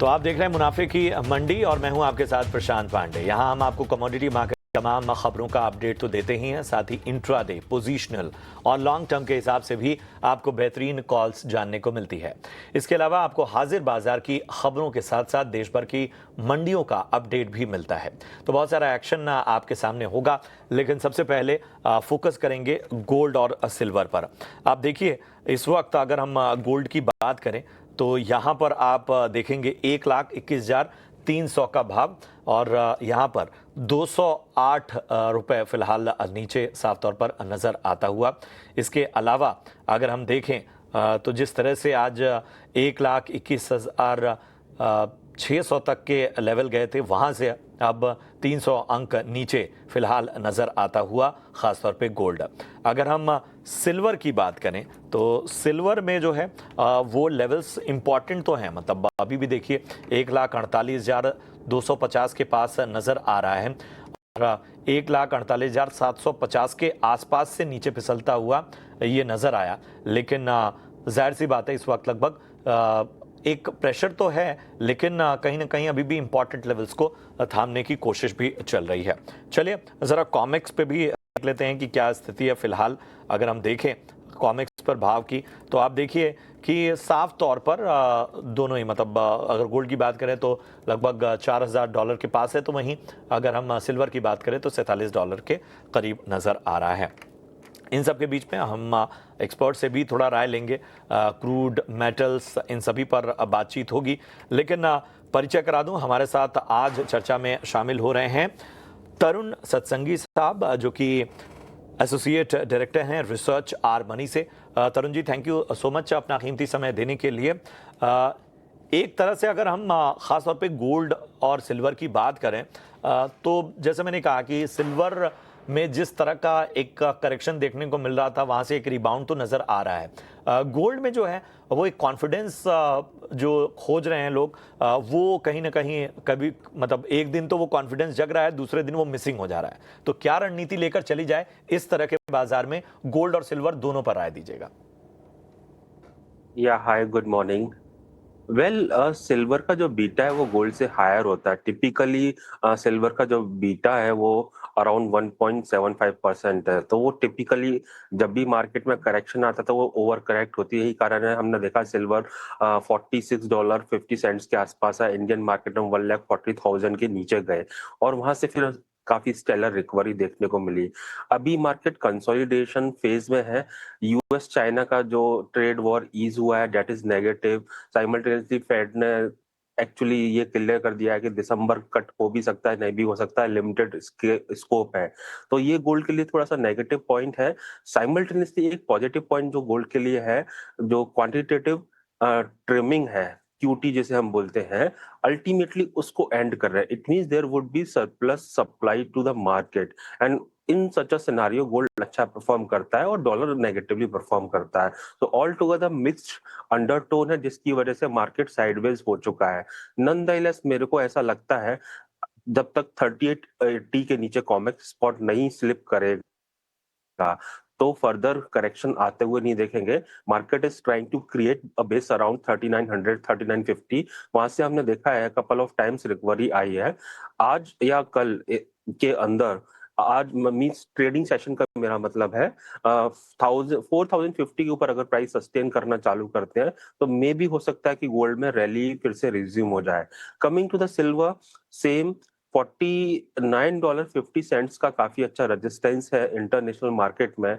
तो आप देख रहे हैं मुनाफे की मंडी और मैं हूं आपके साथ प्रशांत पांडे। यहां हम आपको कमोडिटी मार्केट तमाम खबरों का अपडेट तो देते ही हैं, साथ ही इंट्राडे, पोजीशनल और लॉन्ग टर्म के हिसाब से भी आपको बेहतरीन कॉल्स जानने को मिलती है। इसके अलावा आपको हाजिर बाजार की खबरों के साथ साथ देश भर की मंडियों का अपडेट भी मिलता है। तो बहुत सारा एक्शन आपके सामने होगा, लेकिन सबसे पहले फोकस करेंगे गोल्ड और सिल्वर पर। आप देखिए, इस वक्त अगर हम गोल्ड की बात करें तो यहाँ पर आप देखेंगे 1,21,300 का भाव और यहाँ पर 208 रुपए फिलहाल नीचे साफ तौर पर नज़र आता हुआ। इसके अलावा अगर हम देखें तो जिस तरह से आज 1,21,600 तक के लेवल गए थे, वहाँ से अब 300 अंक नीचे फिलहाल नज़र आता हुआ, ख़ासतौर पे गोल्ड। अगर हम सिल्वर की बात करें तो सिल्वर में जो है वो लेवल्स इंपॉर्टेंट तो हैं, मतलब अभी भी देखिए 1,48,250 के पास नज़र आ रहा है और 1,48,750 के आसपास से नीचे फिसलता हुआ ये नज़र आया। लेकिन जाहिर सी बात है, इस वक्त लगभग एक प्रेशर तो है, लेकिन कहीं ना कहीं अभी भी इंपॉर्टेंट लेवल्स को थामने की कोशिश भी चल रही है। चलिए ज़रा कॉमिक्स पे भी देख लेते हैं कि क्या स्थिति है फिलहाल। अगर हम देखें कॉमिक्स पर भाव की, तो आप देखिए कि साफ तौर पर दोनों ही, मतलब अगर गोल्ड की बात करें तो लगभग $4,000 के पास है, तो वहीं अगर हम सिल्वर की बात करें तो $47 के करीब नज़र आ रहा है। इन सब के बीच में हम एक्सपर्ट से भी थोड़ा राय लेंगे, क्रूड मेटल्स इन सभी पर बातचीत होगी। लेकिन परिचय करा दूं, हमारे साथ आज चर्चा में शामिल हो रहे हैं तरुण सत्संगी साहब, जो कि एसोसिएट डायरेक्टर हैं रिसर्च आर मनी से। Tarun ji, thank you so much अपना कीमती समय देने के लिए। एक तरह से अगर हम ख़ास तौर पे गोल्ड और सिल्वर की बात करें तो जैसे मैंने कहा कि सिल्वर में जिस तरह का एक करेक्शन देखने को मिल रहा था, वहाँ से एक रिबाउंड तो नज़र आ रहा है। गोल्ड में जो है वो एक कॉन्फिडेंस जो खोज रहे हैं लोग, वो कहीं ना कहीं कभी, मतलब एक दिन तो वो कॉन्फिडेंस जग रहा है, दूसरे दिन वो मिसिंग हो जा रहा है। तो क्या रणनीति लेकर चली जाए इस तरह के बाजार में, गोल्ड और सिल्वर दोनों पर राय दीजिएगा। या हाय, गुड मॉर्निंग। वेल, सिल्वर का जो बीटा है वो गोल्ड से हायर होता है। टिपिकली सिल्वर का जो बीटा है वो अराउंड 1.75% है। तो वो टिपिकली जब भी मार्केट में करेक्शन आता है तो वो ओवर करेक्ट होती है। यही कारण है हमने देखा सिल्वर $46.50 के आसपास है। इंडियन मार्केट में 1,40,000 के नीचे गए और वहां से फिर काफी स्टेलर रिकवरी देखने को मिली। अभी मार्केट कंसोलिडेशन फेज में है। यूएस चाइना का जो ट्रेड वॉर ईज हुआ है, that is negative. Simultaneously Fed ने एक्चुअली ये क्लियर कर दिया है कि दिसंबर कट हो भी सकता है, नहीं भी हो सकता है, लिमिटेड स्कोप है। तो ये गोल्ड के लिए थोड़ा सा नेगेटिव पॉइंट है। साइमल्टेनियसली एक पॉजिटिव पॉइंट जो गोल्ड के लिए है, जो क्वांटिटेटिव ट्रिमिंग है, क्यूटी जिसे हम बोलते हैं, अल्टीमेटली उसको एंड कर रहे हैं। It means there would be surplus supply to the market and in such a scenario gold अच्छा परफॉर्म करता है और डॉलर नेगेटिवली परफॉर्म करता है। तो ऑल टुगेदर मिक्स्ड अंडरटोन है, जिसकी वजह से मार्केट साइडवेज हो चुका है। नॉनदलेस मेरे को ऐसा लगता है जब तक 3880 के नीचे कॉमेक्स स्पॉट नहीं स्लिप करेगा तो फर्दर करेक्शन आते हुए नहीं देखेंगे। Market is trying to create a base around 3900 3950। वहां से हमने देखा है कपल ऑफ टाइम्स रिकवरी आई है। आज या कल के अंदर, आज मीन्स ट्रेडिंग सेशन का मेरा मतलब है, 4050 के ऊपर अगर प्राइस सस्टेन करना चालू करते हैं तो मे भी हो सकता है कि गोल्ड में रैली फिर से रिज्यूम हो जाए। Coming to the silver, same $49.50 का काफी अच्छा रेजिस्टेंस है इंटरनेशनल मार्केट में।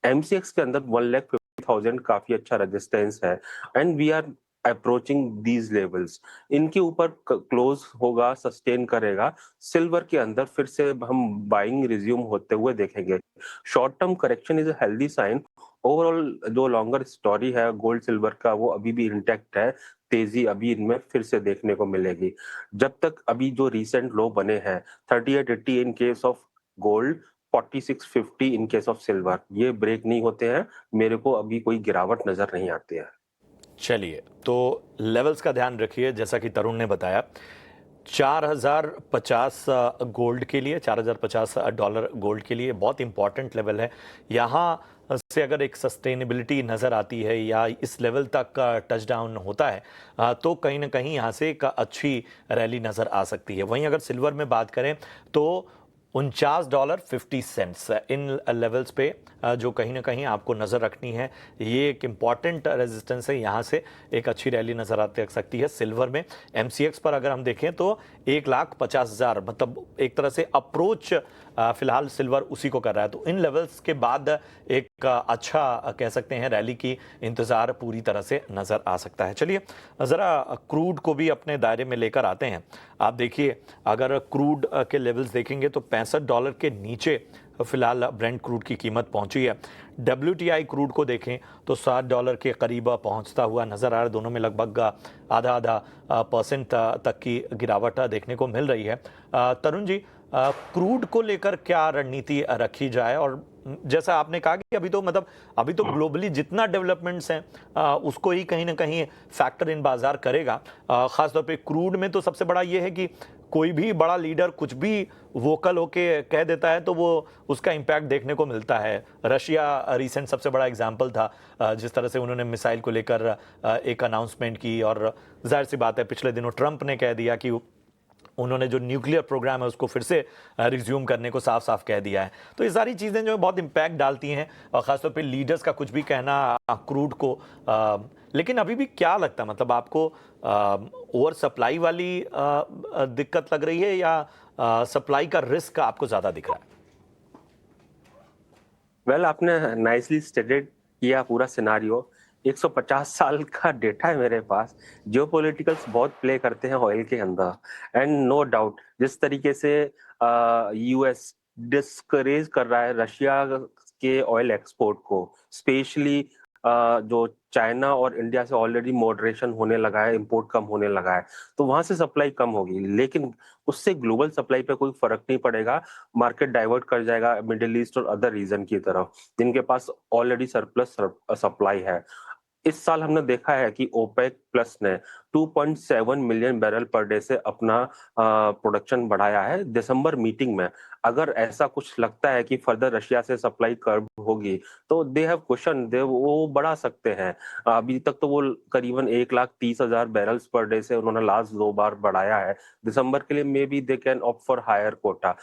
एमसीएक्स के अंदर 1,50,000 काफी अच्छा रेजिस्टेंस है and we are approaching these levels. इनके ऊपर क्लोज होगा, सस्टेन करेगा, सिल्वर के अंदर फिर से हम बाइंग रिज्यूम होते हुए देखेंगे। Short term correction is a healthy sign. Overall जो लॉन्गर स्टोरी है गोल्ड सिल्वर का वो अभी भी इंटैक्ट है। तेजी अभी इनमें फिर से देखने को मिलेगी। जब तक अभी जो रिसेंट लो बने हैं 3880 in case of gold, 4650 in case of silver, ये ब्रेक नहीं होते हैं, मेरे को अभी कोई गिरावट नजर नहीं आती है। चलिए, तो लेवल्स का ध्यान रखिए, जैसा कि तरुण ने बताया 4,050 गोल्ड के लिए, $4,050 गोल्ड के लिए बहुत इंपॉर्टेंट लेवल है। यहाँ से अगर एक सस्टेनेबिलिटी नज़र आती है या इस लेवल तक का टच डाउन होता है तो कहीं ना कहीं यहाँ से एक अच्छी रैली नज़र आ सकती है। वहीं अगर सिल्वर में बात करें तो $49.50 इन लेवल्स पे जो कहीं ना कहीं आपको नज़र रखनी है। ये एक इम्पॉर्टेंट रेजिस्टेंस है, यहाँ से एक अच्छी रैली नज़र आती सकती है सिल्वर में। MCX पर अगर हम देखें तो 1,50,000 मतलब एक तरह से अप्रोच फिलहाल सिल्वर उसी को कर रहा है। तो इन लेवल्स के बाद एक अच्छा कह सकते हैं रैली की इंतज़ार पूरी तरह से नज़र आ सकता है। चलिए ज़रा क्रूड को भी अपने दायरे में लेकर आते हैं। आप देखिए अगर क्रूड के लेवल्स देखेंगे तो $65 के नीचे फिलहाल ब्रेंट क्रूड की कीमत पहुंची है। WTI क्रूड को देखें तो $60 के करीब पहुंचता हुआ नजर आ रहा है। दोनों में लगभग आधा आधा % तक की गिरावट देखने को मिल रही है। तरुण जी, क्रूड को लेकर क्या रणनीति रखी जाए? और जैसा आपने कहा कि अभी तो ग्लोबली जितना डेवलपमेंट्स हैं उसको ही कहीं ना कहीं फैक्टर इन बाजार करेगा। खासतौर पे क्रूड में तो सबसे बड़ा ये है कि कोई भी बड़ा लीडर कुछ भी वोकल होके कह देता है तो वो उसका इम्पैक्ट देखने को मिलता है। रशिया रिसेंट सबसे बड़ा एग्जाम्पल था, जिस तरह से उन्होंने मिसाइल को लेकर एक अनाउंसमेंट की, और जाहिर सी बात है पिछले दिनों ट्रंप ने कह दिया कि उन्होंने जो न्यूक्लियर प्रोग्राम है उसको फिर से रिज्यूम करने को साफ साफ कह दिया है। तो ये सारी चीज़ें जो है बहुत इम्पैक्ट डालती हैं, और ख़ासतौर पे लीडर्स का कुछ भी कहना क्रूड को। लेकिन अभी भी क्या लगता है, मतलब आपको ओवर सप्लाई वाली दिक्कत लग रही है या सप्लाई का रिस्क आपको ज़्यादा दिख रहा है? वेल, आपने नाइसली स्टेटेड किया पूरा सिनारियो। 150 साल का डेटा है मेरे पास। जियोपॉलिटिकल्स बहुत प्ले करते हैं ऑयल के अंदर, एंड नो डाउट जिस तरीके से यूएस डिस्करेज कर रहा है रशिया के ऑयल एक्सपोर्ट को, स्पेशली जो चाइना और इंडिया से ऑलरेडी मॉडरेशन होने लगा है, इंपोर्ट कम होने लगा है, तो वहां से सप्लाई कम होगी, लेकिन उससे ग्लोबल सप्लाई पे कोई फर्क नहीं पड़ेगा। मार्केट डाइवर्ट कर जाएगा मिडिल ईस्ट और अदर रीजन की तरफ, जिनके पास ऑलरेडी सरप्लस सप्लाई है। इस साल हमने देखा है कि ओपेक प्लस ने 2.7 मिलियन बैरल पर डे से अपना प्रोडक्शन बढ़ाया है दिसंबर मीटिंग में। अगर ऐसा कुछ लगता है कि फर्दर रशिया से सप्लाई कर्व होगी तो दे हैव क्वेश्चन, दे वो बढ़ा सकते हैं। अभी तक तो वो करीबन 1,30,000 बैरल्स पर डे से उन्होंने लास्ट 2 बार बढ़ाया है। दिसंबर के लिए maybe they can opt for higher quota.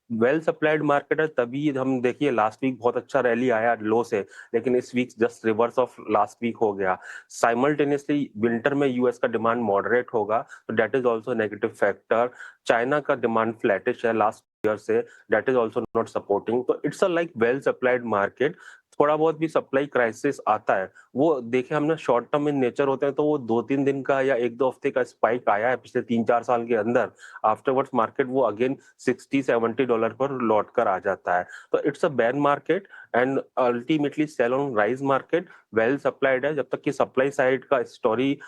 Well supplied market है, तभी हम देखिए लास्ट वीक बहुत अच्छा रैली आया लो से, लेकिन इस week just reverse of last week हो गया। साइमल्टेनियसली विंटर में यूएस का डिमांड मॉडरेट होगा, तो that is also negative factor. China का डिमांड फ्लैटिश है लास्ट ईयर से, that is also not supporting. तो it's a like well supplied market. थोड़ा बहुत भी सप्लाई क्राइसिस आता है, वो देखे हमने शॉर्ट टर्म इन नेचर होते हैं, तो वो 2-3 दिन का या 1-2 हफ्ते का स्पाइक आया है पिछले 3-4 साल के अंदर। आफ्टरवर्ड्स मार्केट वो अगेन $60-70 पर लौट कर आ जाता है। तो it's a bear market and ultimately sell on rise market. Well supplied है, जब तक कि सप्लाई साइड का स्टोरी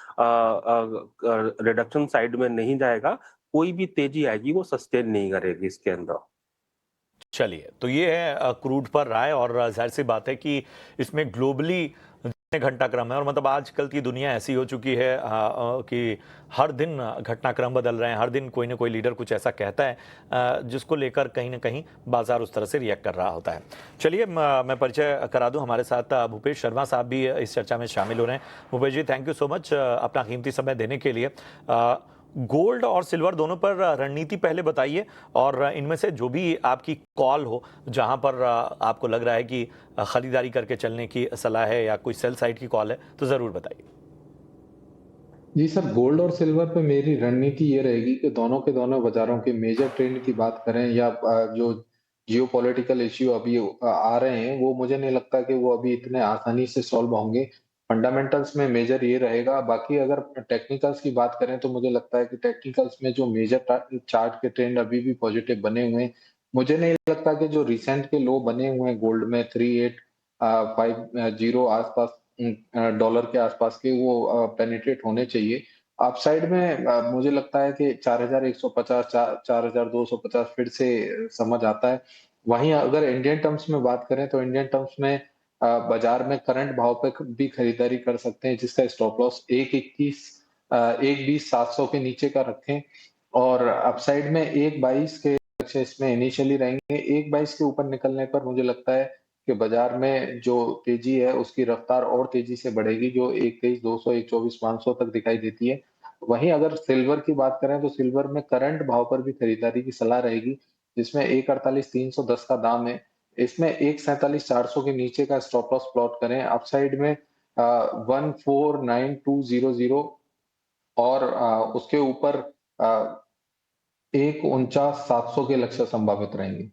रिडक्शन साइड में नहीं जाएगा, कोई भी तेजी आएगी वो सस्टेन नहीं करेगी इसके अंदर। चलिए, तो ये है क्रूड पर राय, और जाहिर सी बात है कि इसमें ग्लोबली जितने घटनाक्रम है, और मतलब आजकल की दुनिया ऐसी हो चुकी है कि हर दिन घटनाक्रम बदल रहे हैं, हर दिन कोई ना कोई लीडर कुछ ऐसा कहता है जिसको लेकर कहीं ना कहीं बाजार उस तरह से रिएक्ट कर रहा होता है। चलिए मैं परिचय करा दूं, हमारे साथ भूपेश शर्मा साहब भी इस चर्चा में शामिल हो रहे हैं। भूपेश जी, थैंक यू सो मच अपना कीमती समय देने के लिए। गोल्ड और सिल्वर दोनों पर रणनीति पहले बताइए, और इनमें से जो भी आपकी कॉल हो, जहां पर आपको लग रहा है कि खरीदारी करके चलने की सलाह है या कोई सेल साइड की कॉल है, तो जरूर बताइए। जी सर, गोल्ड और सिल्वर पे मेरी रणनीति ये रहेगी कि दोनों के दोनों बाजारों के मेजर ट्रेंड की बात करें या जो जियोपॉलिटिकल इश्यू अभी आ रहे हैं, वो मुझे नहीं लगता कि वो अभी इतने आसानी से सॉल्व होंगे। फंडामेंटल्स में मेजर ये रहेगा। बाकी अगर टेक्निकल्स की बात करें तो मुझे लगता है कि टेक्निकल्स में जो मेजर चार्ट के ट्रेंड अभी भी पॉजिटिव बने हुए हैं। मुझे नहीं लगता कि जो रिसेंट के लो बने हुए हैं गोल्ड में 3850 आसपास डॉलर के आसपास के वो पेनिट्रेट होने चाहिए। अपसाइड में मुझे लगता है कि 4150 4250 फिर से समझ आता है। वहीं अगर इंडियन टर्म्स में बात करें तो इंडियन टर्म्स में बाजार में करंट भाव पे भी खरीदारी कर सकते हैं, जिसका स्टॉप लॉस 1.20 के नीचे का रखें, और अपसाइड में 1.22 के लक्ष्य इसमें इनिशियली रहेंगे। 1.22 के ऊपर निकलने पर मुझे लगता है कि बाजार में जो तेजी है उसकी रफ्तार और तेजी से बढ़ेगी, जो 1,23,200 1,24,500 तक दिखाई देती है। वहीं अगर सिल्वर की बात करें तो सिल्वर में करंट भाव पर भी खरीदारी की सलाह रहेगी, जिसमें 1,48,310 का दाम है। इसमें 1,47,400 के नीचे का स्टॉप लॉस प्लॉट करें। अपसाइड में 1,49,200 और उसके ऊपर 1,49,700 के लक्ष्य संभावित रहेंगे।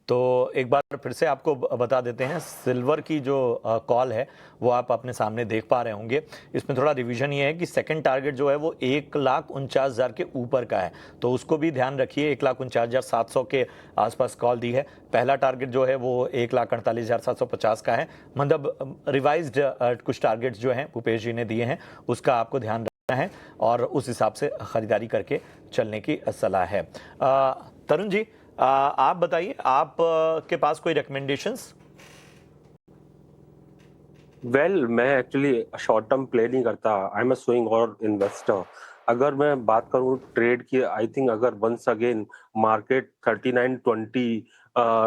तो एक बार फिर से आपको बता देते हैं, सिल्वर की जो कॉल है वो आप अपने सामने देख पा रहे होंगे। इसमें थोड़ा रिवीजन ये है कि सेकंड टारगेट जो है वो 1,49,000 के ऊपर का है, तो उसको भी ध्यान रखिए। 1,49,700 के आसपास कॉल दी है। पहला टारगेट जो है वो 1,48,750 का है। मतलब रिवाइज्ड कुछ टारगेट्स जो हैं भूपेश जी ने दिए हैं, उसका आपको ध्यान रखना है और उस हिसाब से खरीदारी करके चलने की सलाह है। तरुण जी, आप बताइए, आप के पास कोई रिकमेंडेशंस? वेल मैं एक्चुअली शॉर्ट टर्म प्ले नहीं करता, आई एम अ स्विंग और इन्वेस्टर। अगर मैं बात करूं ट्रेड की, आई थिंक अगर once again market 39-20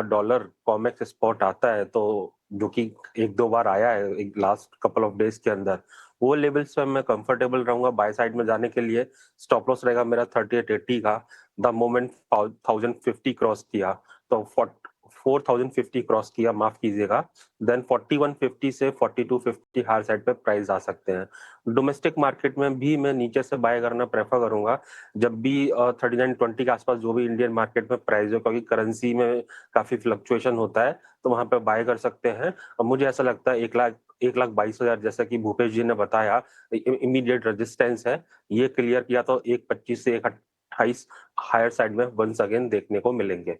dollar COMEX spot आता है, तो जो कि एक दो बार आया है एक लास्ट कपल ऑफ डेज के अंदर, वो लेवल्स पे मैं कंफर्टेबल रहूंगा बाय साइड में जाने के लिए। स्टॉप लॉस रहेगा मेरा 3880 का। द मोमेंट 1050 क्रॉस किया तो 4050 क्रॉस किया, माफ कीजिएगा, देन 4150 से 4250 हायर साइड पे प्राइस आ सकते हैं। डोमेस्टिक मार्केट में भी मैं नीचे से बाय करना प्रेफर करूंगा जब भी 3920 के आसपास जो भी इंडियन मार्केट में प्राइस हो, क्योंकि करेंसी में काफी फ्लक्चुएशन होता है, तो वहां पे बाय कर सकते हैं। और मुझे ऐसा लगता है 1,22,000 जैसा कि भूपेश जी ने बताया इमीडिएट रेजिस्टेंस है, ये क्लियर किया तो 1,25 से 1,28 हायर साइड में वंस अगेन देखने को मिलेंगे।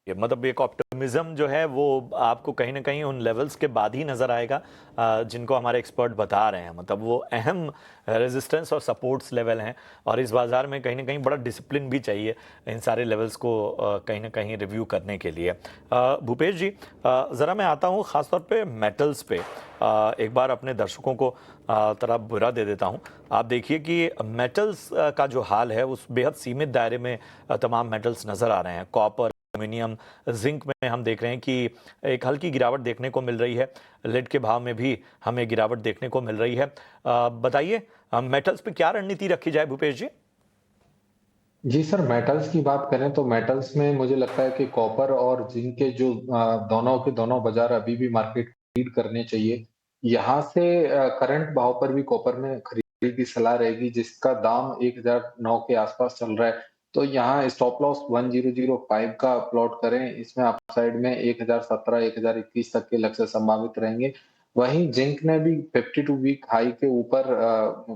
ये मतलब एक ऑप्टिमिज्म जो है वो आपको कहीं ना कहीं उन लेवल्स के बाद ही नजर आएगा जिनको हमारे एक्सपर्ट बता रहे हैं। मतलब वो अहम रेजिस्टेंस और सपोर्ट्स लेवल हैं, और इस बाजार में कहीं ना कहीं बड़ा डिसिप्लिन भी चाहिए इन सारे लेवल्स को कहीं ना कहीं रिव्यू करने के लिए। भूपेश जी, ज़रा मैं आता हूँ ख़ासतौर पे मेटल्स पे। एक बार अपने दर्शकों को तरह बुरा दे देता हूँ। आप देखिए कि मेटल्स का जो हाल है उस बेहद सीमित दायरे में तमाम मेटल्स नज़र आ रहे हैं। कॉपर, एल्यूमिनियम, जिंक में हम देख रहे हैं कि एक हल्की गिरावट देखने को मिल रही है। लेड के भाव में भी हमें गिरावट देखने को मिल रही है। बताइए, मेटल्स पे क्या रणनीति रखी जाए भूपेश जी? जी सर, मेटल्स की बात करें तो मेटल्स में मुझे लगता है कि कॉपर और जिंक के जो दोनों के दोनों बाजार अभी भी मार्केट लीड करने चाहिए। यहाँ से करंट भाव पर भी कॉपर में खरीदी की सलाह रहेगी, जिसका दाम 1,009 के आसपास चल रहा है। तो यहाँ स्टॉप लॉस 1,005 का प्लॉट करें। इसमें अपसाइड में 1,017 1,021 तक के लक्ष्य संभावित रहेंगे। वहीं जिंक ने भी 52 वीक हाई के ऊपर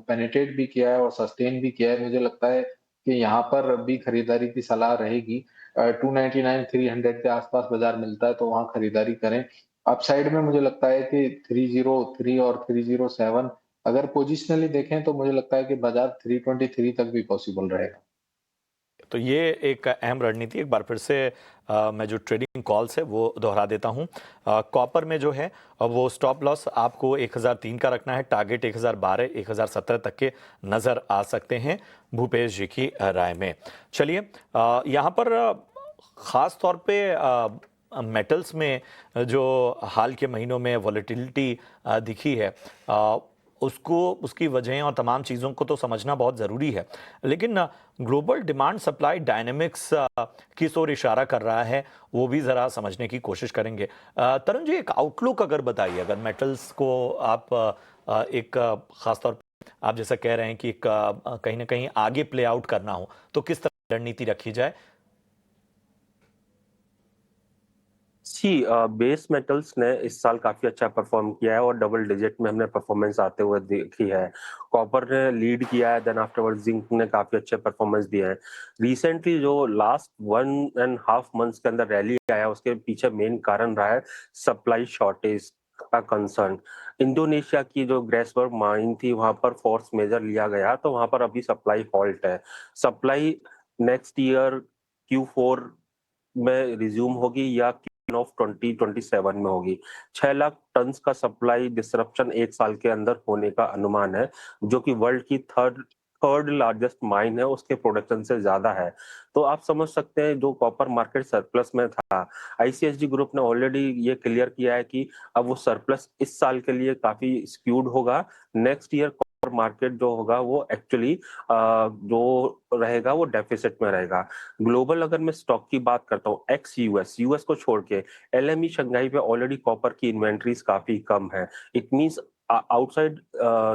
पेनिट्रेट भी किया है और सस्टेन भी किया है। मुझे लगता है कि यहाँ पर भी खरीदारी की सलाह रहेगी। 299 300 के आसपास बाजार मिलता है, तो वहां खरीदारी करें। अपसाइड में मुझे लगता है कि 303 और 307 अगर पोजिशनली देखें तो मुझे लगता है कि बाजार 323 तक भी पॉसिबल रहेगा। तो ये एक अहम रणनीति, एक बार फिर से मैं जो ट्रेडिंग कॉल्स है वो दोहरा देता हूँ। कॉपर में जो है वो स्टॉप लॉस आपको 1,003 का रखना है। टारगेट 1,012 1,017 तक के नज़र आ सकते हैं भूपेश जी की राय में। चलिए, यहाँ पर ख़ास तौर पे मेटल्स में जो हाल के महीनों में वॉलेटिलिटी दिखी है, उसको, उसकी वजहें और तमाम चीज़ों को तो समझना बहुत ज़रूरी है। लेकिन ग्लोबल डिमांड सप्लाई डायनेमिक्स किस ओर इशारा कर रहा है वो भी ज़रा समझने की कोशिश करेंगे। तरुण जी, एक आउटलुक अगर बताइए, अगर मेटल्स को आप एक ख़ास तौर पे आप जैसा कह रहे हैं कि कहीं ना कहीं आगे प्ले आउट करना हो, तो किस तरह की रणनीति रखी जाए? सी बेस मेटल्स ने इस साल काफी अच्छा परफॉर्म किया है और डबल डिजिट में हमने परफॉर्मेंस आते हुए देखी है। कॉपर ने लीड किया है, देन आफ्टरवर्ड जिंक ने काफी अच्छे परफॉर्मेंस दिए हैं। रिसेंटली जो लास्ट 1.5 मंथ्स के अंदर रैली आया, उसके पीछे मेन कारण रहा है सप्लाई शॉर्टेज का कंसर्न। इंडोनेशिया की जो ग्रेसबर्ग माइन थी, वहां पर फोर्स मेजर लिया गया, तो वहां पर अभी सप्लाई हॉल्ट है। सप्लाई नेक्स्ट ईयर Q4 में रिज्यूम होगी या ऑफ 2027 में होगी। 6 लाख टन का सप्लाई डिसरप्शन एक साल के अंदर होने का अनुमान है, जो कि वर्ल्ड की थर्ड लार्जेस्ट माइन है उसके प्रोडक्शन से ज्यादा है। तो आप समझ सकते हैं जो कॉपर मार्केट सरप्लस में था, आईसीएसजी ग्रुप ने ऑलरेडी ये क्लियर किया है कि अब वो सरप्लस इस साल के लिए काफी स्क्यूड होगा। नेक्स्ट ईयर कॉपर मार्केट जो होगा वो एक्चुअली जो रहेगा वो डेफिसिट में रहेगा। ग्लोबल अगर मैं स्टॉक की बात करता हूँ एक्स यूएस, यूएस को छोड़ के एलएमई शंघाई पे ऑलरेडी कॉपर की इन्वेंट्रीज काफी कम है। इट मींस आउटसाइड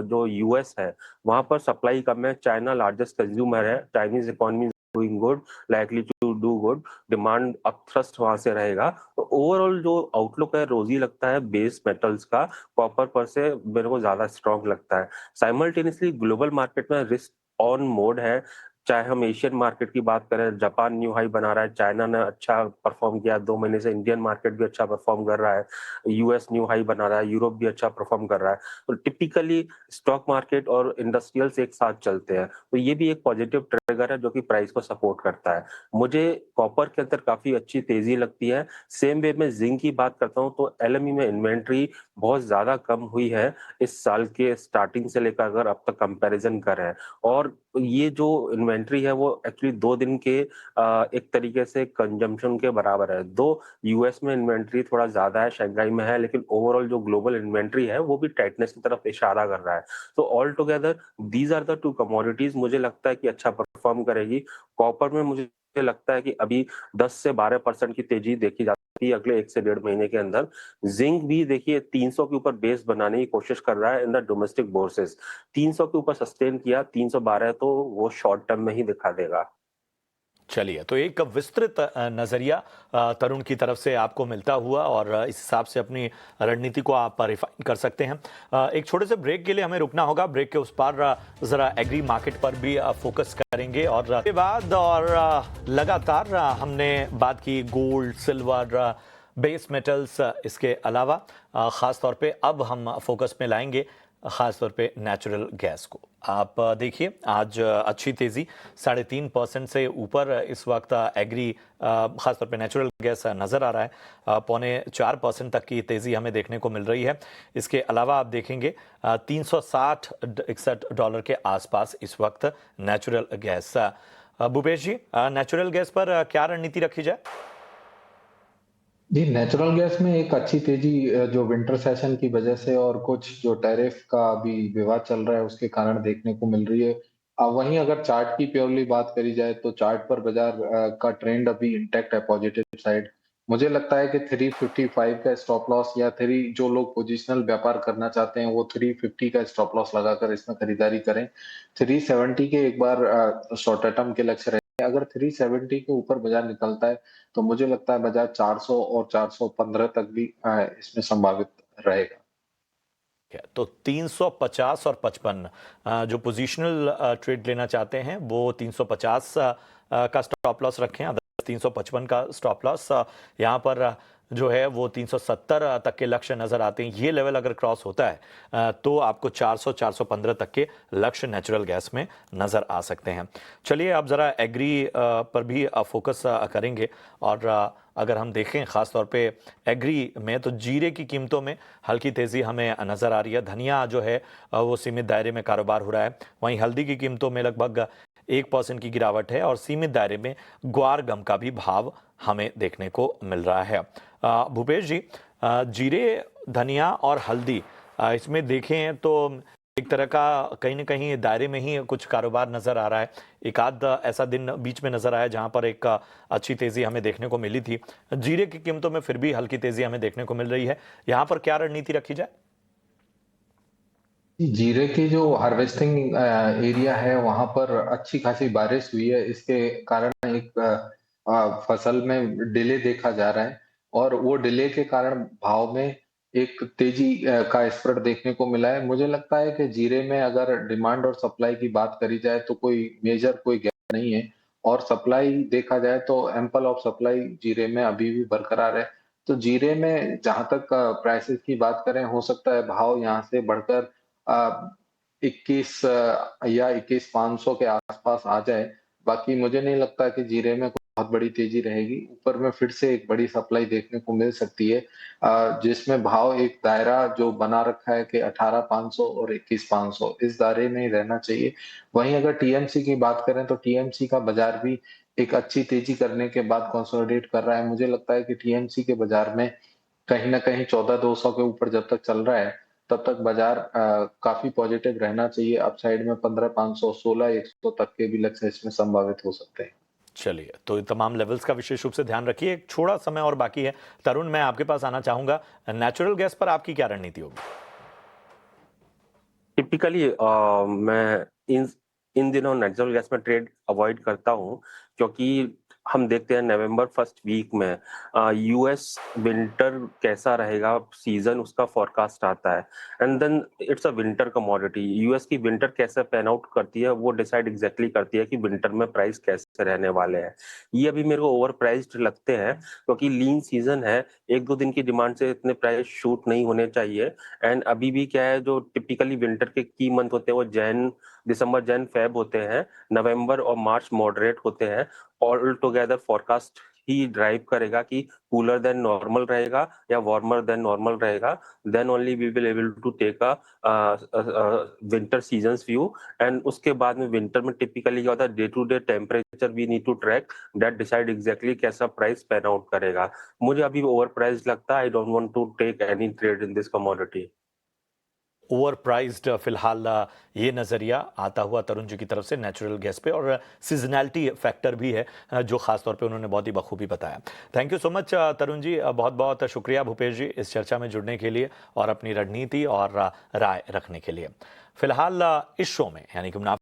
जो यूएस है वहां पर सप्लाई कम है। चाइना लार्जेस्ट कंज्यूमर है, Chinese economy doing good, likely to do good, demand upthrust वहां से रहेगा। तो ओवरऑल जो आउटलुक है रोजी लगता है बेस मेटल्स का, कॉपर पर से मेरे को ज्यादा स्ट्रॉन्ग लगता है। साइमल्टेनियसली ग्लोबल मार्केट में रिस्क ऑन मोड है। चाहे हम एशियन मार्केट की बात करें, जापान न्यू हाई बना रहा है, चाइना ने अच्छा परफॉर्म किया 2 महीने से, इंडियन मार्केट भी अच्छा परफॉर्म कर रहा है, यूएस न्यू हाई बना रहा है, यूरोप भी अच्छा परफॉर्म कर रहा है। तो टिपिकली स्टॉक मार्केट और इंडस्ट्रियल्स एक साथ चलते हैं, तो ये भी एक पॉजिटिव ट्रिगर है जो कि प्राइस को सपोर्ट करता है। मुझे कॉपर के अंदर काफी अच्छी तेजी लगती है। सेम वे में जिंक की बात करता हूँ तो एलएमई में इन्वेंट्री बहुत ज्यादा कम हुई है इस साल के स्टार्टिंग से लेकर अगर अब तक कंपैरिजन करें। और ये जो इन्वेंट्री है वो एक्चुअली 2 दिन के एक तरीके से कंजम्पशन के बराबर है। दो यूएस में इन्वेंट्री थोड़ा ज्यादा है, शंघाई में है, लेकिन ओवरऑल जो ग्लोबल इन्वेंट्री है वो भी टाइटनेस की तरफ इशारा कर रहा है। तो all together these are the two commodities मुझे लगता है कि अच्छा परफॉर्म करेगी। कॉपर में मुझे लगता है कि अभी 10 से 12% की तेजी देखी जाती है अगले 1 से 1.5 महीने के अंदर। जिंक भी देखिए 300 के ऊपर बेस बनाने की कोशिश कर रहा है इन द डोमेस्टिक बोर्सेस। 300 के ऊपर सस्टेन किया, 312 तो वो शॉर्ट टर्म में ही दिखा देगा। चलिए, तो एक विस्तृत नजरिया तरुण की तरफ से आपको मिलता हुआ, और इस हिसाब से अपनी रणनीति को आप रिफाइन कर सकते हैं। एक छोटे से ब्रेक के लिए हमें रुकना होगा। ब्रेक के उस पार जरा एग्री मार्केट पर भी फोकस करेंगे, और के बाद और लगातार हमने बात की गोल्ड, सिल्वर, बेस मेटल्स, इसके अलावा खास तौर पे अब हम फोकस में लाएंगे खास तौर पे नेचुरल गैस को। आप देखिए आज अच्छी तेजी 3.5% से ऊपर इस वक्त एग्री खास तौर पे नेचुरल गैस नजर आ रहा है। 3.25% तक की तेजी हमें देखने को मिल रही है। इसके अलावा आप देखेंगे $360-61 के आसपास इस वक्त नेचुरल गैस। भूपेश जी, नेचुरल गैस पर क्या रणनीति रखी जाए? जी, नेचुरल गैस में एक अच्छी तेजी जो विंटर सेशन की वजह से और कुछ जो टैरिफ का अभी विवाद चल रहा है उसके कारण देखने को मिल रही है। वहीं अगर चार्ट की प्योरली बात करी जाए तो चार्ट पर बाजार का ट्रेंड अभी इंटैक्ट है पॉजिटिव साइड। मुझे लगता है कि 355 का स्टॉप लॉस या थ्री जो लोग पोजिशनल व्यापार करना चाहते हैं वो 350 का स्टॉप लॉस लगाकर इसमें खरीदारी करें। 370 के एक बार शॉर्ट टर्म के लक्ष्य रहे। अगर 370 के ऊपर बाजार निकलता है तो मुझे लगता है बाजार 400 और 415 तक भी इसमें संभावित रहेगा। तो 350 और 55 जो पोजीशनल ट्रेड लेना चाहते हैं वो 350 का स्टॉप लॉस रखें, अदर 355 का स्टॉप लॉस। यहाँ पर जो है वो 370 तक के लक्ष्य नजर आते हैं। ये लेवल अगर क्रॉस होता है तो आपको 400-415 तक के लक्ष्य नेचुरल गैस में नजर आ सकते हैं। चलिए अब जरा एग्री पर भी फोकस करेंगे, और अगर हम देखें खास तौर पे एग्री में तो जीरे की कीमतों में हल्की तेजी हमें नजर आ रही है। धनिया जो है वो सीमित दायरे में कारोबार हो रहा है। वहीं हल्दी की कीमतों में लगभग 1% की गिरावट है, और सीमित दायरे में ग्वार गम का भी भाव हमें देखने को मिल रहा है। भूपेश जी, जीरे, धनिया और हल्दी, इसमें देखें तो एक तरह का कहीं ना कहीं दायरे में ही कुछ कारोबार नजर आ रहा है। एक आध ऐसा दिन बीच में नजर आया जहां पर एक अच्छी तेजी हमें देखने को मिली थी। जीरे की कीमतों में फिर भी हल्की तेजी हमें देखने को मिल रही है। यहां पर क्या रणनीति रखी जाए? जीरे की जो हार्वेस्टिंग एरिया है वहां पर अच्छी खासी बारिश हुई है। इसके कारण एक फसल में डिले देखा जा रहा है, और वो डिले के कारण भाव में एक तेजी का स्प्रेड देखने को मिला है। मुझे लगता है कि जीरे में अगर डिमांड और सप्लाई की बात करी जाए तो कोई मेजर कोई गैप नहीं है, और सप्लाई देखा जाए तो एम्पल ऑफ सप्लाई जीरे में अभी भी बरकरार है। तो जीरे में जहां तक प्राइसेस की बात करें, हो सकता है भाव यहाँ से बढ़कर 21 या 21,500 के आसपास आ जाए। बाकी मुझे नहीं लगता कि जीरे में बहुत बड़ी तेजी रहेगी। ऊपर में फिर से एक बड़ी सप्लाई देखने को मिल सकती है, जिसमें भाव एक दायरा जो बना रखा है कि 18,500 और 21,500 इस दायरे में ही रहना चाहिए। वहीं अगर टीएमसी की बात करें तो टीएमसी का बाजार भी एक अच्छी तेजी करने के बाद कंसोलिडेट कर रहा है। मुझे लगता है कि टीएमसी के बाजार में कहीं न कहीं 14,200 के ऊपर जब तक चल रहा है, तब तक बाजार काफ़ी पॉजिटिव रहना चाहिए। अपसाइड में 15,500, 16,100 तक के भी लक्ष्य इसमें संभावित हो सकते हैं। चलिए, तो ये तमाम लेवल्स का विशेष रूप से ध्यान रखिए। एक थोड़ा समय और बाकी है। तरुण, मैं आपके पास आना चाहूंगा। नेचुरल गैस पर आपकी क्या रणनीति होगी? टिपिकली मैं इन इन दिनों नेचुरल गैस में ट्रेड अवॉइड करता हूँ, क्योंकि हम देखते हैं नवंबर फर्स्ट वीक में यूएस विंटर कैसा रहेगा, सीजन उसका फोरकास्ट आता है, and then it's a winter commodity. US की विंटर कैसे पैन आउट करती है वो डिसाइड एग्जैक्टली करती है कि विंटर में प्राइस कैसे रहने वाले हैं। ये अभी मेरे को ओवर प्राइस्ड लगते हैं, क्योंकि लीन सीजन है, एक दो दिन की डिमांड से इतने प्राइस शूट नहीं होने चाहिए। एंड अभी भी क्या है, जो टिपिकली विंटर के की मंथ होते हैं वो दिसंबर जैन फेब होते हैं, नवंबर और मार्च मॉडरेट होते हैं। ऑल टुगेदर फोरकास्ट ही ड्राइव करेगा कि कूलर देन नॉर्मल रहेगा या वार्मर देन नॉर्मल रहेगा, then only we will able to take a winter seasons view. And उसके बाद में विंटर में टिपिकली क्या होता है, day to day temperature we need to track, that decide exactly कैसा प्राइस पैन आउट करेगा। मुझे अभी ओवर प्राइस लगता है, I don't want to take any trade in this commodity. Over prized फिलहाल ये नज़रिया आता हुआ तरुण जी की तरफ से नेचुरल गैस पे, और सीजनैलिटी फैक्टर भी है जो खास तौर पे उन्होंने बहुत ही बखूबी बताया। Thank you so much Tarun ji, बहुत बहुत शुक्रिया भूपेश जी इस चर्चा में जुड़ने के लिए और अपनी रणनीति और राय रखने के लिए। फिलहाल इस शो में यानी कि मुनाफा